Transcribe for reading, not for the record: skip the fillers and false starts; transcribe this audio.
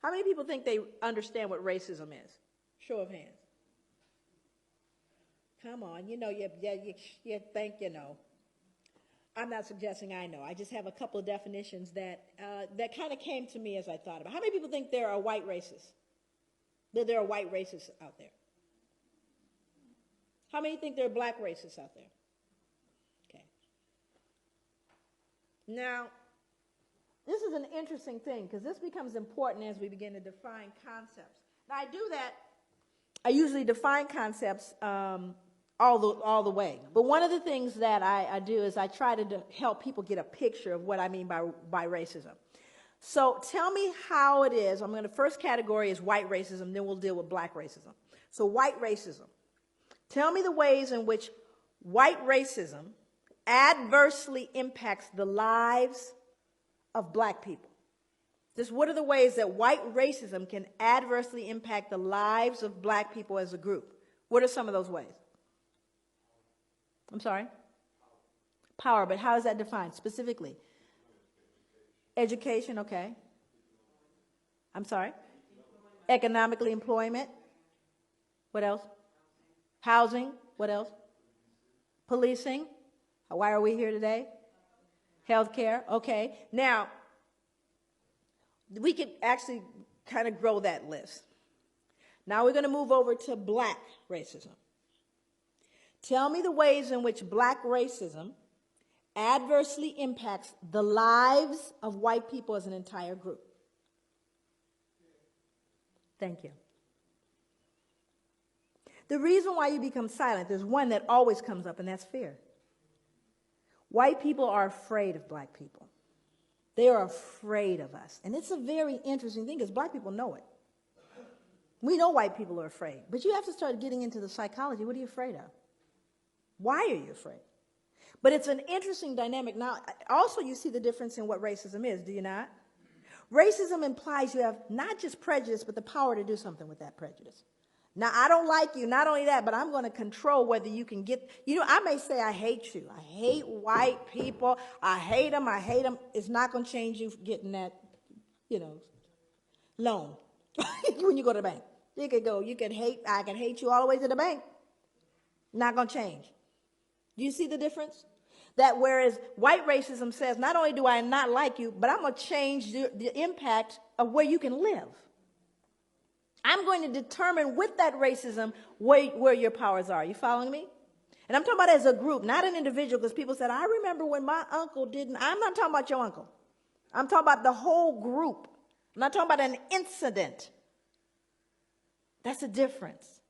How many people think they understand what racism is? Show of hands. Come on, you think you know. I'm not suggesting I know. I just have a couple of definitions that kind of came to me as I thought about it. How many people think there are white racists? That there are white racists out there? How many think there are black racists out there? Okay. Now, this is an interesting thing because this becomes important as we begin to define concepts. Now, I do that. I usually define concepts all the way. But one of the things that I do is I try to help people get a picture of what I mean by racism. So tell me how it is. The first category is white racism, then we'll deal with black racism. So white racism. Tell me the ways in which white racism adversely impacts the lives of black people. Just what are the ways that white racism can adversely impact the lives of black people as a group? What are some of those ways? I'm sorry? Power, but how is that defined specifically? Education, okay. I'm sorry? Economically, employment. What else? Housing, what else? Policing. Why are we here today? Healthcare, okay. Now, we could actually kind of grow that list. Now we're going to move over to black racism. Tell me the ways in which black racism adversely impacts the lives of white people as an entire group. Thank you. The reason why you become silent, there's one that always comes up, and that's fear. White people are afraid of black people. They are afraid of us. And it's a very interesting thing because black people know it. We know white people are afraid. But you have to start getting into the psychology. What are you afraid of? Why are you afraid? But it's an interesting dynamic. Now, also you see the difference in what racism is, do you not? Racism implies you have not just prejudice, but the power to do something with that prejudice. Now, I don't like you, not only that, but I'm going to control whether you can get, I may say I hate you. I hate white people. I hate them. It's not going to change you getting that, loan when you go to the bank. I can hate you all the way to the bank. Not going to change. Do you see the difference? That whereas white racism says, not only do I not like you, but I'm going to change the impact of where you can live. I'm going to determine with that racism where your powers are. You following me? And I'm talking about as a group, not an individual, because people said, I remember when my uncle didn't. I'm not talking about your uncle. I'm talking about the whole group. I'm not talking about an incident. That's a difference.